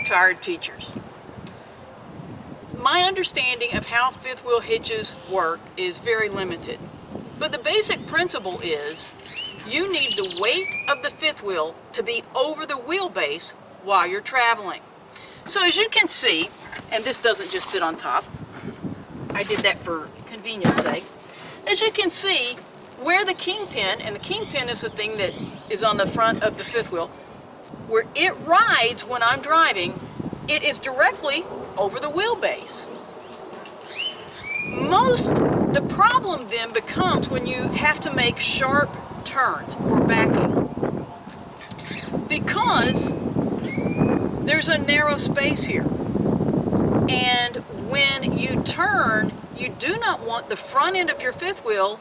retired teachers. My understanding of how fifth wheel hitches work is very limited, but the basic principle is you need the weight of the fifth wheel to be over the wheelbase while you're traveling. So as you can see, and this doesn't just sit on top, I did that for convenience sake. As you can see, where the kingpin, and the kingpin is the thing that is on the front of the fifth wheel, where it rides when I'm driving, it is directly over the wheelbase. The problem then becomes when you have to make sharp turns or backing, because there's a narrow space here. And when you turn, you do not want the front end of your fifth wheel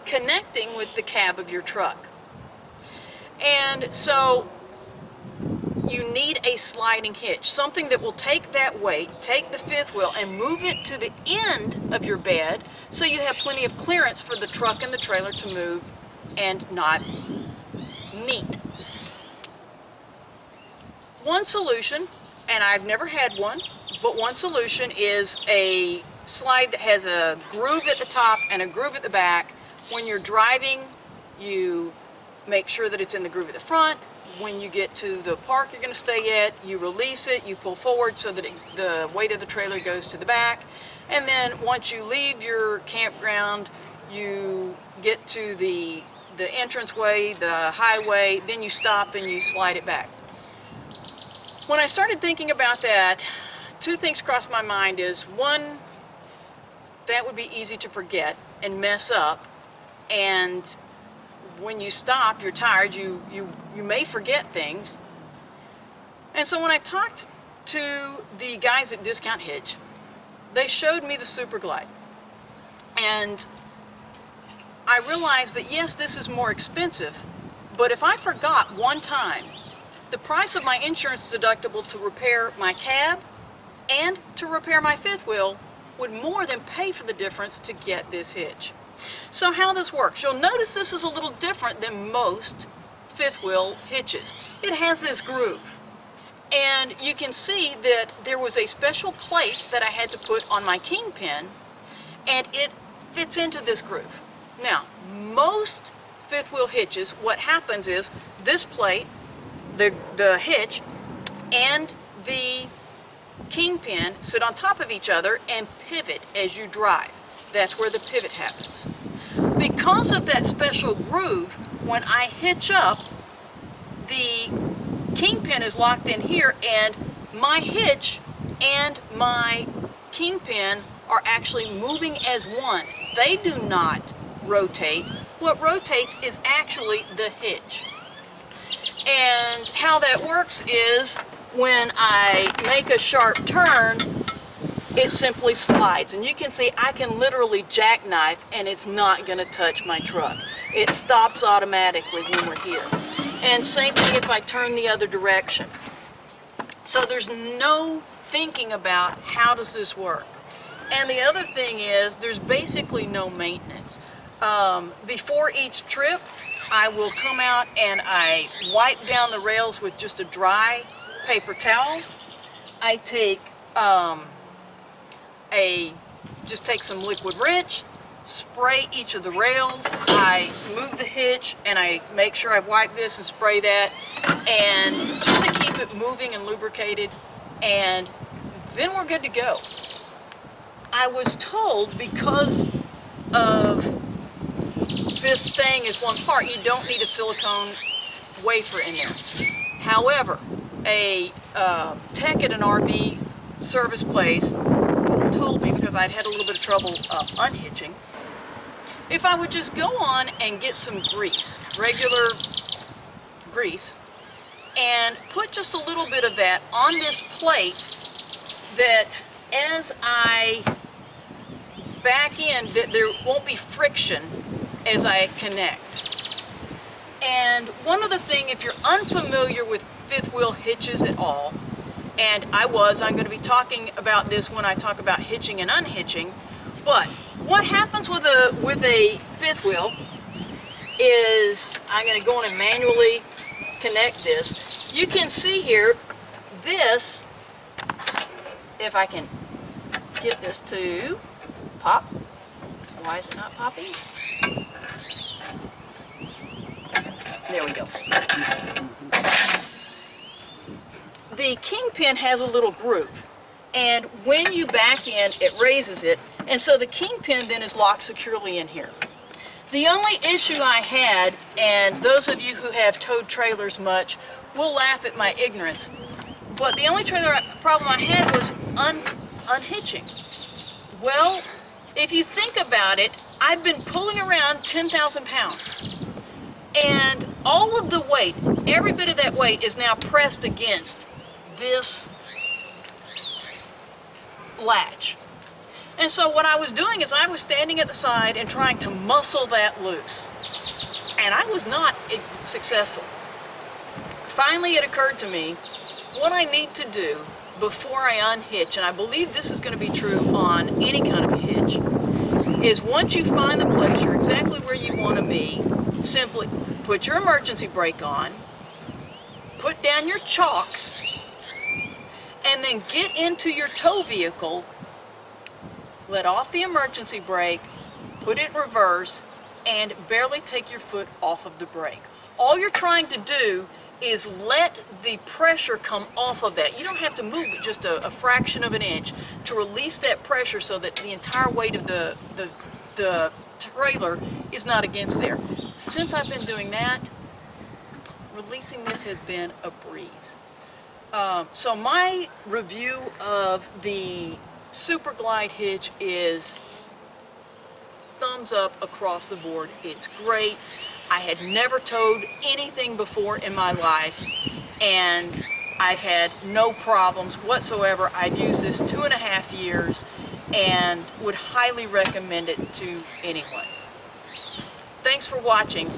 connecting with the cab of your truck. And so you need a sliding hitch, something that will take that weight, take the fifth wheel, and move it to the end of your bed so you have plenty of clearance for the truck and the trailer to move and not meet. One solution, and I've never had one, but one solution is a slide that has a groove at the top and a groove at the back. When you're driving, you make sure that it's in the groove at the front. When you get to the park you're going to stay at, you release it, you pull forward so that the weight of the trailer goes to the back. And then once you leave your campground, you get to the entranceway, the highway, then you stop and you slide it back. When I started thinking about that, two things crossed my mind. Is one, that would be easy to forget and mess up, and when you stop, you're tired, you may forget things. And so when I talked to the guys at Discount Hitch, they showed me the SuperGlide. And I realized that yes, this is more expensive, but if I forgot one time, the price of my insurance deductible to repair my cab and to repair my fifth wheel would more than pay for the difference to get this hitch. So how this works, you'll notice this is a little different than most fifth wheel hitches. It has this groove, and you can see that there was a special plate that I had to put on my kingpin, and it fits into this groove. Now, most fifth wheel hitches, what happens is this plate, the hitch, and the kingpin sit on top of each other and pivot as you drive. That's where the pivot happens. Because of that special groove, when I hitch up, the kingpin is locked in here, and my hitch and my kingpin are actually moving as one. They do not rotate. What rotates is actually the hitch. And how that works is when I make a sharp turn, it simply slides, and you can see I can literally jackknife and it's not going to touch my truck. It stops automatically when we're here. And same thing if I turn the other direction. So there's no thinking about how does this work. And the other thing is there's basically no maintenance. Before each trip, I will come out and I wipe down the rails with just a dry paper towel. I take just take some liquid wrench, spray each of the rails. I move the hitch and I make sure I wipe this and spray that, and just to keep it moving and lubricated, and then we're good to go. I was told because of this staying as one part, you don't need a silicone wafer in there. However, a tech at an RV service place told me, because I'd had a little bit of trouble unhitching, if I would just go on and get some grease, regular grease, and put just a little bit of that on this plate, that as I back in, that there won't be friction as I connect. And one other thing, if you're unfamiliar with fifth wheel hitches at all, and I'm going to be talking about this when I talk about hitching and unhitching, but what happens with a fifth wheel is, I'm going to go in and manually connect this. You can see here, this if I can get this to pop. Why is it not popping? There we go. The kingpin has a little groove, and when you back in, it raises it, and so the kingpin then is locked securely in here. The only issue I had, and those of you who have towed trailers much will laugh at my ignorance, but the only problem I had was unhitching. Well, if you think about it, I've been pulling around 10,000 pounds. And all of the weight, every bit of that weight is now pressed against this latch. And so what I was doing is I was standing at the side and trying to muscle that loose. And I was not successful. Finally, it occurred to me what I need to do before I unhitch, and I believe this is going to be true on any kind of a hitch, is once you find the place you're exactly where you want to be, simply put your emergency brake on, put down your chocks, and then get into your tow vehicle, let off the emergency brake, put it in reverse, and barely take your foot off of the brake. All you're trying to do is let the pressure come off of that. You don't have to move it just a fraction of an inch to release that pressure so that the entire weight of the trailer is not against there. Since I've been doing that, releasing this has been a breeze. So my review of the SuperGlide hitch is thumbs up across the board. It's great. I had never towed anything before in my life, and I've had no problems whatsoever. I've used this 2.5 years and would highly recommend it to anyone. Thanks for watching.